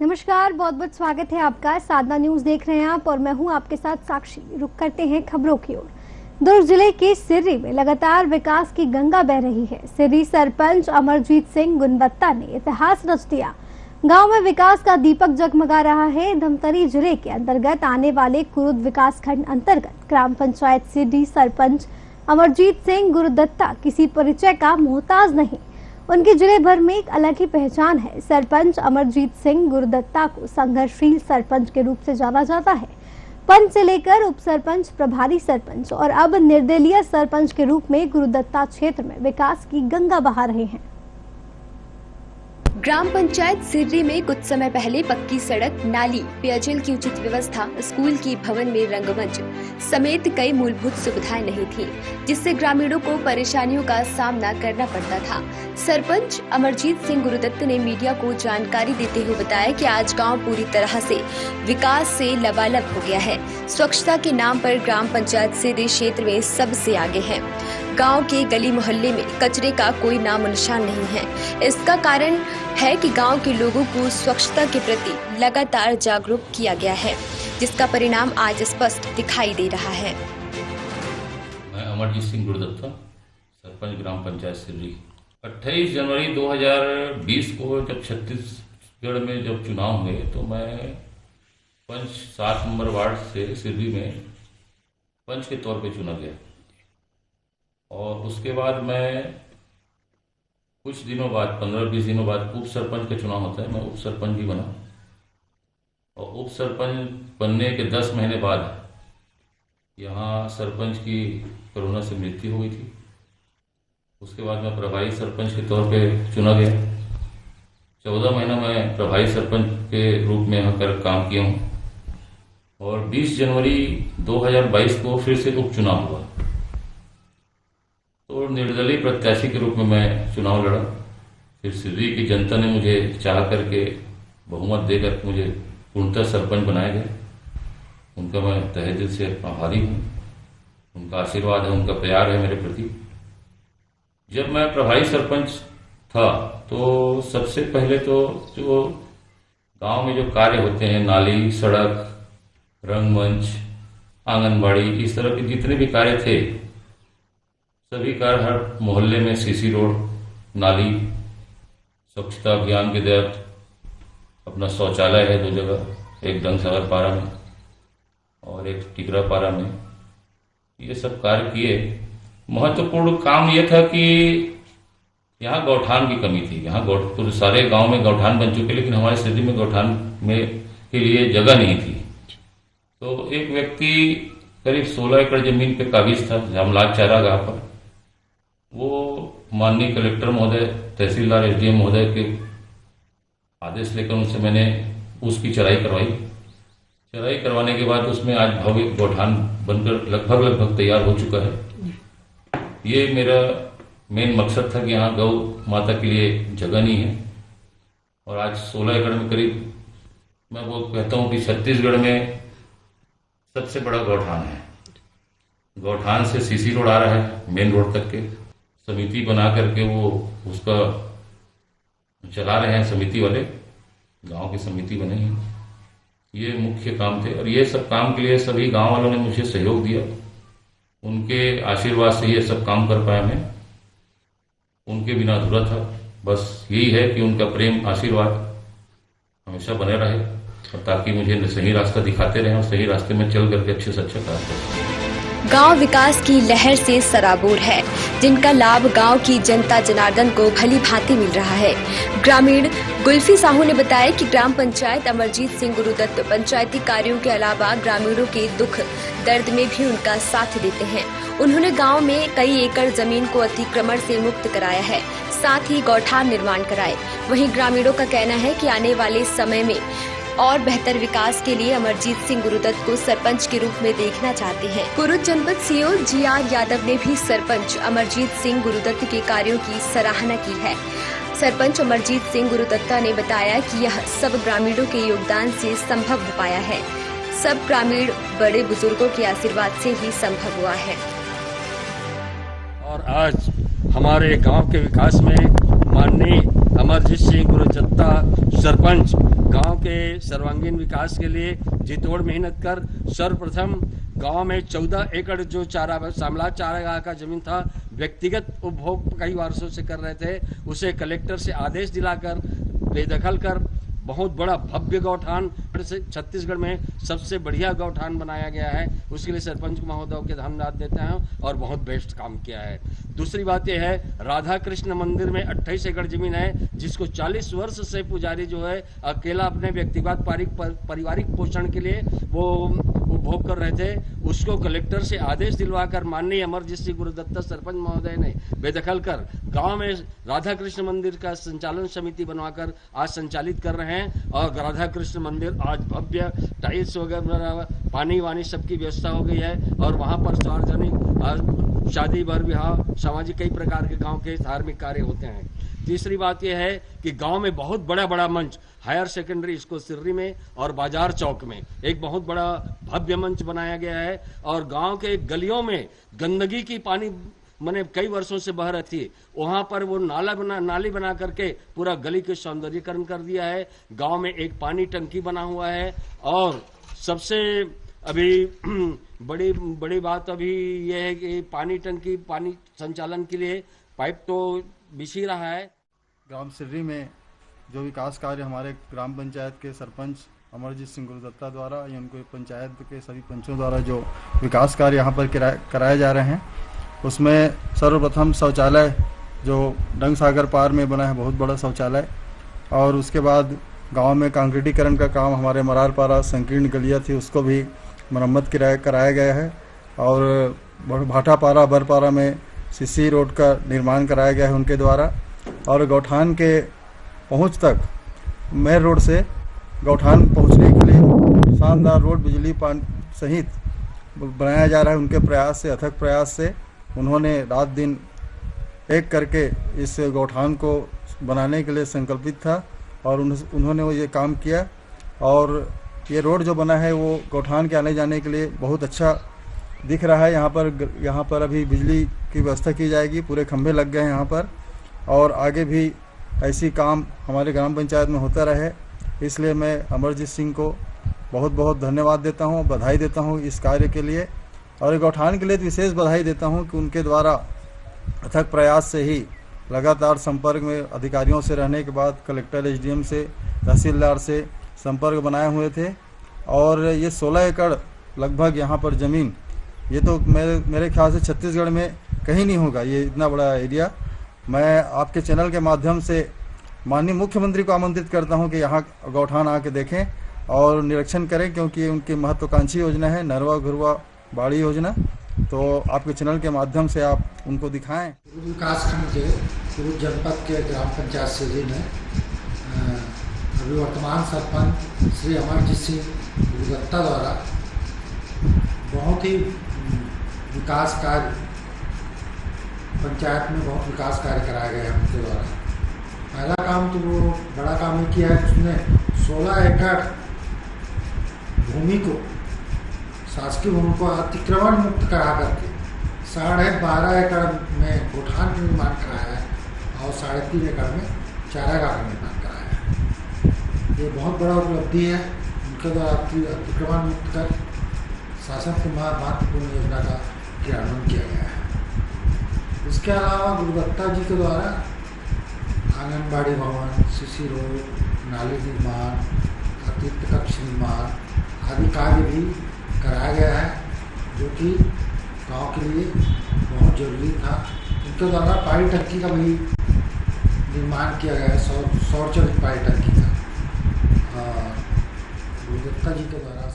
नमस्कार, बहुत बहुत स्वागत है आपका। साधना न्यूज देख रहे हैं आप और मैं हूं आपके साथ साक्षी। रुक करते हैं खबरों की ओर। दुर्ग जिले के सिर्री में लगातार विकास की गंगा बह रही है। सिर्री सरपंच अमरजीत सिंह गुणवत्ता ने इतिहास रच दिया। गांव में विकास का दीपक जगमगा रहा है। धमतरी जिले के अंतर्गत आने वाले कुरुद विकास खंड अंतर्गत ग्राम पंचायत सिर्री सरपंच अमरजीत सिंह गुरुदत्ता किसी परिचय का मोहताज नहीं। उनकी जिले भर में एक अलग ही पहचान है। सरपंच अमरजीत सिंह गुरुदत्ता को संघर्षशील सरपंच के रूप से जाना जाता है। पंच से लेकर उप सरपंच, प्रभारी सरपंच और अब निर्दलीय सरपंच के रूप में गुरुदत्ता क्षेत्र में विकास की गंगा बहा रहे हैं। ग्राम पंचायत सिर्री में कुछ समय पहले पक्की सड़क, नाली, पेयजल की उचित व्यवस्था, स्कूल की भवन में रंगमंच समेत कई मूलभूत सुविधाएं नहीं थी, जिससे ग्रामीणों को परेशानियों का सामना करना पड़ता था। सरपंच अमरजीत सिंह गुरुदत्त ने मीडिया को जानकारी देते हुए बताया कि आज गांव पूरी तरह से विकास से लबालब हो गया है। स्वच्छता के नाम पर ग्राम पंचायत सिर्री क्षेत्र में सबसे आगे है। गांव के गली मोहल्ले में कचरे का कोई नामो निशान नहीं है। इसका कारण है कि गांव के लोगों को स्वच्छता के प्रति लगातार जागरूक किया गया है, जिसका परिणाम आज स्पष्ट दिखाई दे रहा है। मैं अमरजीत सिंह गुरुदत्ता, सरपंच ग्राम पंचायत सिर्री। 28 जनवरी 2020 को जब छत्तीसगढ़ में जब चुनाव हुए तो मैं पंच 7 नंबर वार्ड से सिर्री में पंच के तौर पे चुना गया और उसके बाद मैं कुछ दिनों बाद 15-20 दिनों बाद उप सरपंच का चुनाव होता है। मैं उप सरपंच भी बना और उप सरपंच बनने के 10 महीने बाद यहाँ सरपंच की कोरोना से मृत्यु हुई थी। उसके बाद मैं प्रभारी सरपंच के तौर पे चुना गया। 14 महीना मैं प्रभारी सरपंच के रूप में यहाँ कर काम किया हूँ और 20 जनवरी 2022 को फिर से उपचुनाव हुआ तो निर्दलीय प्रत्याशी के रूप में मैं चुनाव लड़ा। फिर सिर्री की जनता ने मुझे चाह करके बहुमत देकर मुझे पूर्णतः सरपंच बनाया गया। उनका मैं तहे दिल से आभारी हूँ। उनका आशीर्वाद है, उनका प्यार है मेरे प्रति। जब मैं प्रभारी सरपंच था तो सबसे पहले तो जो गांव में जो कार्य होते हैं, नाली, सड़क, रंगमंच, आंगनबाड़ी, इस तरह के जितने भी कार्य थे सभी कार्य हर मोहल्ले में सीसी रोड, नाली, स्वच्छता अभियान के तहत अपना शौचालय है 2 जगह, एक डंगसागर पारा में और एक टिकरा पारा में। ये सब कार्य किए। महत्वपूर्ण काम ये था कि यहाँ गौठान की कमी थी। यहाँ पूरे सारे गांव में गौठान बन चुके, लेकिन हमारे सिटी में गौठान में के लिए जगह नहीं थी। तो एक व्यक्ति करीब 16 एकड़ जमीन पे काबिज था जामलाल चारागाह पर। वो माननीय कलेक्टर महोदय, तहसीलदार, एसडीएम महोदय के आदेश लेकर उनसे मैंने उसकी चराई करवाई। चराई करवाने के बाद उसमें आज भव्य गौठान बनकर लगभग तैयार हो चुका है। ये मेरा मेन मकसद था कि यहाँ गौ माता के लिए जगह नहीं है और आज 16 एकड़ में करीब मैं वो कहता हूँ कि छत्तीसगढ़ में सबसे बड़ा गौठान है। गौठान से सीसी रोड आ रहा है मेन रोड तक के। समिति बना करके वो उसका चला रहे हैं, समिति वाले गांव की समिति बने हैं। ये मुख्य काम थे और ये सब काम के लिए सभी गांव वालों ने मुझे सहयोग दिया। उनके आशीर्वाद से ये सब काम कर पाया मैं। उनके बिना अधूरा था। बस यही है कि उनका प्रेम, आशीर्वाद हमेशा बने रहे और ताकि मुझे सही रास्ता दिखाते रहे और सही रास्ते में चल करके अच्छे से अच्छा काम करें। गांव विकास की लहर से सराबोर है, जिनका लाभ गांव की जनता जनार्दन को भली भांति मिल रहा है। ग्रामीण गुल्फी साहू ने बताया कि ग्राम पंचायत अमरजीत सिंह गुरुदत्त पंचायती कार्यों के अलावा ग्रामीणों के दुख दर्द में भी उनका साथ देते हैं। उन्होंने गांव में कई एकड़ जमीन को अतिक्रमण से मुक्त कराया है, साथ ही गौठान निर्माण कराए। वहीं ग्रामीणों का कहना है कि आने वाले समय में और बेहतर विकास के लिए अमरजीत सिंह गुरुदत्त को सरपंच के रूप में देखना चाहते हैं। कुरुद जनपद सीओ जीआर यादव ने भी सरपंच अमरजीत सिंह गुरुदत्त के कार्यों की सराहना की है। सरपंच अमरजीत सिंह गुरुदत्ता ने बताया कि यह सब ग्रामीणों के योगदान से संभव हो पाया है। सब ग्रामीण बड़े बुजुर्गों के आशीर्वाद से ही संभव हुआ है। और आज हमारे गांव के विकास में माननीय अमरजीत सिंह गुरुदत्ता सरपंच गांव के सर्वांगीण विकास के लिए जी तोड़ मेहनत कर सर्वप्रथम गांव में 14 एकड़ जो सामलाज चारागाह का जमीन था, व्यक्तिगत उपभोग कई वर्षों से कर रहे थे, उसे कलेक्टर से आदेश दिलाकर बेदखल कर बहुत बड़ा भव्य गौठान छत्तीसगढ़ में सबसे बढ़िया गौठान बनाया गया है। उसके लिए सरपंच महोदय के धन्यवाद देते हैं और बहुत बेस्ट काम किया है। दूसरी बात यह है, राधा कृष्ण मंदिर में 28 एकड़ जमीन है, जिसको 40 वर्ष से पुजारी जो है अकेला अपने व्यक्तिगत पारिवारिक पोषण के लिए वो उपभोग कर रहे थे, उसको कलेक्टर से आदेश दिलवाकर माननीय अमरजीत सिंह गुरुदत्ता सरपंच महोदय ने बेदखल कर गांव में राधा कृष्ण मंदिर का संचालन समिति बनवाकर आज संचालित कर रहे हैं। और राधा कृष्ण मंदिर आज भव्य टाइल्स वगैरह पानी वानी सबकी व्यवस्था हो गई है और वहां पर सार्वजनिक शादी बर विवाह सामाजिक कई प्रकार के गांव के धार्मिक कार्य होते हैं। तीसरी बात यह है कि गांव में बहुत बड़ा मंच हायर सेकेंडरी स्कूल सिर्री में और बाजार चौक में एक बहुत बड़ा भव्य मंच बनाया गया है और गांव के गलियों में गंदगी की पानी मैंने कई वर्षों से बह रही थी, वहां पर वो नाली बना करके पूरा गली के सौंदर्यीकरण कर दिया है। गांव में एक पानी टंकी बना हुआ है और सबसे अभी बड़ी बात अभी यह है कि पानी टंकी पानी संचालन के लिए पाइप तो बिछ ही रहा है। ग्राम सिर्री में जो विकास कार्य हमारे ग्राम पंचायत के सरपंच अमरजीत सिंह गुरुदत्ता द्वारा या उनको पंचायत के सभी पंचों द्वारा जो विकास कार्य यहाँ पर कराए जा रहे हैं, उसमें सर्वप्रथम शौचालय जो डंग सागर पार में बना है, बहुत बड़ा शौचालय, और उसके बाद गांव में कांक्रीटीकरण का काम हमारे मरारपारा संकीर्ण गलिया थी उसको भी मरम्मत कराया गया है और भाटापारा बरपारा में सीसी रोड का निर्माण कराया गया है उनके द्वारा। और गौठान के पहुंच तक मेन रोड से गौठान पहुंचने के लिए शानदार रोड बिजली पानी सहित बनाया जा रहा है। उनके प्रयास से, अथक प्रयास से उन्होंने रात दिन एक करके इस गौठान को बनाने के लिए संकल्पित था और उन्होंने वो ये काम किया और ये रोड जो बना है वो गौठान के आने जाने के लिए बहुत अच्छा दिख रहा है। यहाँ पर अभी बिजली की व्यवस्था की जाएगी, पूरे खंभे लग गए हैं यहाँ पर और आगे भी ऐसी काम हमारे ग्राम पंचायत में होता रहे। इसलिए मैं अमरजीत सिंह को बहुत बहुत धन्यवाद देता हूँ, बधाई देता हूँ इस कार्य के लिए और गौठान के लिए विशेष बधाई देता हूँ कि उनके द्वारा अथक प्रयास से ही लगातार संपर्क में अधिकारियों से रहने के बाद कलेक्टर, एसडीएम से, तहसीलदार से संपर्क बनाए हुए थे और ये 16 एकड़ लगभग यहाँ पर ज़मीन, ये तो मेरे ख्याल से छत्तीसगढ़ में कहीं नहीं होगा ये इतना बड़ा एरिया। मैं आपके चैनल के माध्यम से माननीय मुख्यमंत्री को आमंत्रित करता हूं कि यहाँ गौठान आके देखें और निरीक्षण करें, क्योंकि उनकी महत्वाकांक्षी योजना है नरवा घुरवा बाड़ी योजना, तो आपके चैनल के माध्यम से आप उनको दिखाएं। विकास खंड के कुरुद जनपद के ग्राम पंचायत सिर्री में अभी वर्तमान सरपंच श्री अमरजीत सिंह गुरुदत्ता द्वारा बहुत ही विकास कार्य पंचायत में बहुत विकास कार्य कराया गया है उनके द्वारा। पहला काम तो वो बड़ा काम ही किया है, उसने 16 एकड़ भूमि को, शासकीय भूमि को अतिक्रमण मुक्त करा करके 12.5 एकड़ में गौठान का निर्माण कराया है और 3.5 एकड़ में चारागाह का निर्माण कराया है। ये बहुत बड़ा उपलब्धि है उनके द्वारा अतिक्रमण मुक्त कर शासन की महत्वपूर्ण योजना का क्रियान्वयन किया गया है। इसके अलावा गुरुदत्ता जी के द्वारा आंगनबाड़ी भवन, सीसी रोड, नाली निर्माण, अतिरिक्त कक्ष निर्माण आदि कार्य भी कराया गया है, जो कि गांव के लिए बहुत जरूरी था। उनके द्वारा पानी टंकी का भी निर्माण किया गया है, सौर चलित पानी टंकी का गुरुदत्ता जी के द्वारा